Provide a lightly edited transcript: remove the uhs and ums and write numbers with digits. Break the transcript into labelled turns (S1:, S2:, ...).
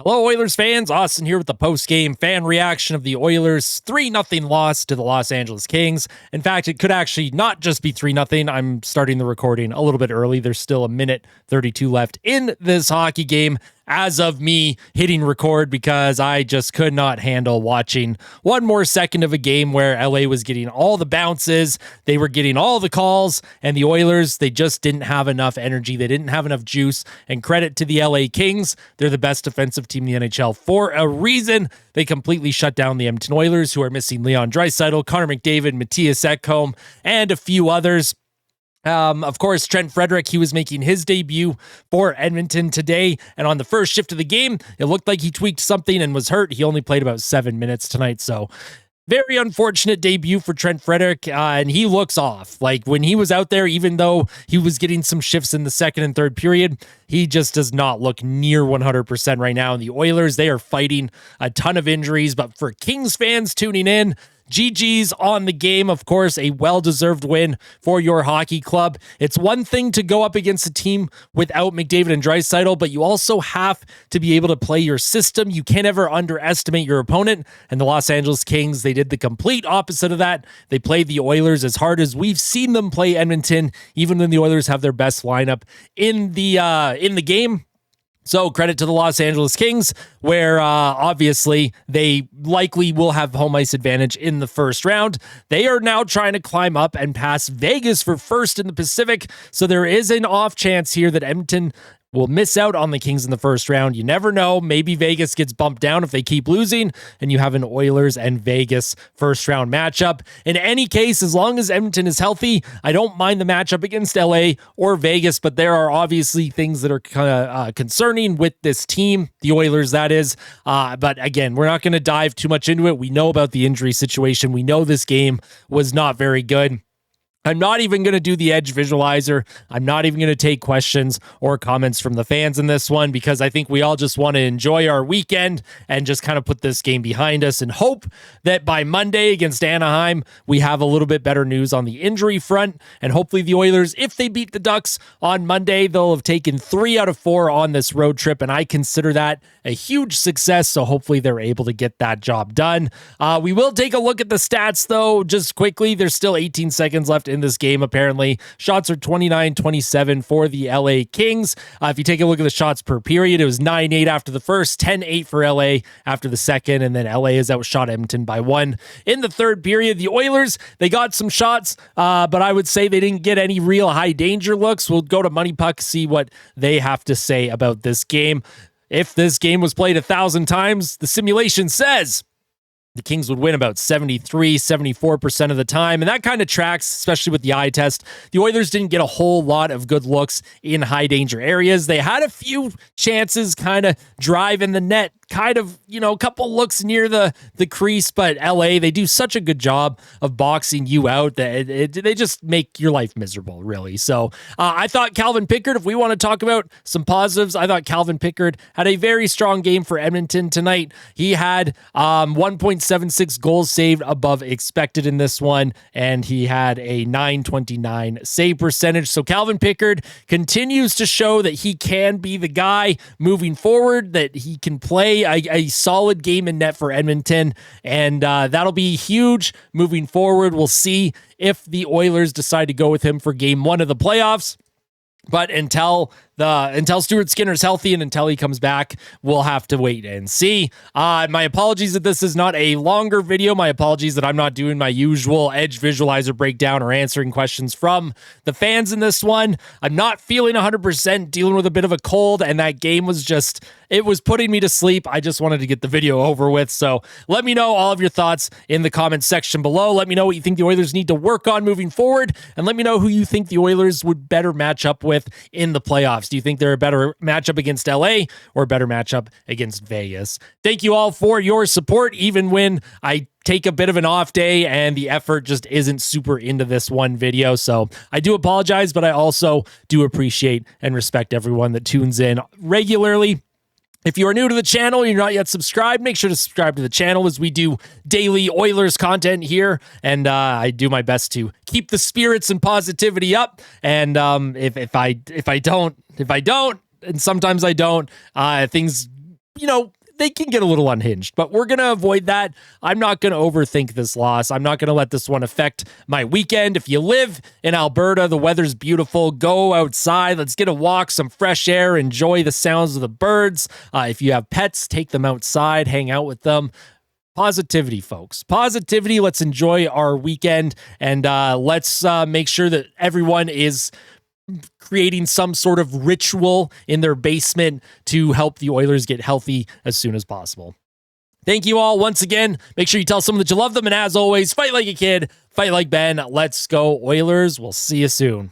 S1: Hello, Oilers fans. Austin here with the post-game fan reaction of the Oilers' 3-0 loss to the Los Angeles Kings. In fact, it could actually not just be 3-0. I'm starting the recording a little bit early. There's still a minute 32 left in this hockey game as of me hitting record because I just could not handle watching one more second of a game where LA was getting all the bounces, they were getting all the calls, and the Oilers, they just didn't have enough energy. They didn't have enough juice, and credit to the LA Kings. They're the best defensive team in the NHL for a reason. They completely shut down the Edmonton Oilers, who are missing Leon Draisaitl, Connor McDavid, Matthias Ekholm, and a few others. Of course, Trent Frederic, he was making his debut for Edmonton today, and on the first shift of the game, it looked like he tweaked something and was hurt. He only played about 7 minutes tonight, so very unfortunate debut for Trent Frederic, and he looks off. Like, when he was out there, even though he was getting some shifts in the second and third period, he just does not look near 100% right now. And the Oilers, they are fighting a ton of injuries, but for Kings fans tuning in, GG's on the game. Of course, a well-deserved win for your hockey club. It's one thing to go up against a team without McDavid and Draisaitl, but you also have to be able to play your system. You can't ever underestimate your opponent, and the Los Angeles Kings, they did the complete opposite of that. They played the Oilers as hard as we've seen them play Edmonton, even when the Oilers have their best lineup in the game. So credit to the Los Angeles Kings, where obviously they likely will have home ice advantage in the first round. They are now trying to climb up and pass Vegas for first in the Pacific. So there is an off chance here that Edmonton will miss out on the Kings in the first round. You never know. Maybe Vegas gets bumped down if they keep losing, and you have an Oilers and Vegas first round matchup. In any case, as long as Edmonton is healthy, I don't mind the matchup against LA or Vegas, but there are obviously things that are kind of concerning with this team, the Oilers, that is. But again, we're not going to dive too much into it. We know about the injury situation. We know this game was not very good. I'm not even going to do the Edge visualizer. I'm not even going to take questions or comments from the fans in this one because I think we all just want to enjoy our weekend and just kind of put this game behind us and hope that by Monday against Anaheim, we have a little bit better news on the injury front. And hopefully the Oilers, if they beat the Ducks on Monday, they'll have taken 3 out of 4 on this road trip. And I consider that a huge success. So hopefully they're able to get that job done. We will take a look at the stats though, just quickly. There's still 18 seconds left in this game, apparently. Shots are 29-27 for the LA Kings. If you take a look at the shots per period, it was 9-8 after the first, 10-8 for LA after the second, and then LA has outshot Edmonton by 1 in the third period. The Oilers, they got some shots, but I would say they didn't get any real high danger looks. We'll go to Money Puck, see what they have to say about this game. If this game was played 1,000 times, the simulation says the Kings would win about 74% of the time, and that kind of tracks, especially with the eye test. The Oilers didn't get a whole lot of good looks in high-danger areas. They had a few chances kind of drive in the net, kind of, a couple looks near the crease, but LA, they do such a good job of boxing you out that they just make your life miserable, really. So I thought Calvin Pickard, if we want to talk about some positives, I thought Calvin Pickard had a very strong game for Edmonton tonight. He had 1.76 goals saved above expected in this one, and he had a .929 save percentage. So Calvin Pickard continues to show that he can be the guy moving forward, that he can play a solid game in net for Edmonton, and that'll be huge moving forward. We'll see if the Oilers decide to go with him for game 1 of the playoffs. But until Stuart Skinner's healthy and until he comes back, we'll have to wait and see. My apologies that this is not a longer video. My apologies that I'm not doing my usual Edge visualizer breakdown or answering questions from the fans in this one. I'm not feeling 100%, dealing with a bit of a cold, and that game was just, it was putting me to sleep. I just wanted to get the video over with. So let me know all of your thoughts in the comments section below. Let me know what you think the Oilers need to work on moving forward, and let me know who you think the Oilers would better match up with in the playoffs. Do you think they're a better matchup against LA or a better matchup against Vegas? Thank you all for your support, even when I take a bit of an off day and the effort just isn't super into this one video. So I do apologize, but I also do appreciate and respect everyone that tunes in regularly. If you are new to the channel and you're not yet subscribed, make sure to subscribe to the channel as we do daily Oilers content here. And I do my best to keep the spirits and positivity up. And if I don't, and sometimes I don't, things they can get a little unhinged, but we're going to avoid that. I'm not going to overthink this loss. I'm not going to let this one affect my weekend. If you live in Alberta, the weather's beautiful. Go outside. Let's get a walk, some fresh air, enjoy the sounds of the birds. If you have pets, take them outside, hang out with them. Positivity, folks. Positivity. Let's enjoy our weekend, and let's make sure that everyone is creating some sort of ritual in their basement to help the Oilers get healthy as soon as possible. Thank you all once again. Make sure you tell someone that you love them. And as always, fight like a kid, fight like Ben. Let's go Oilers. We'll see you soon.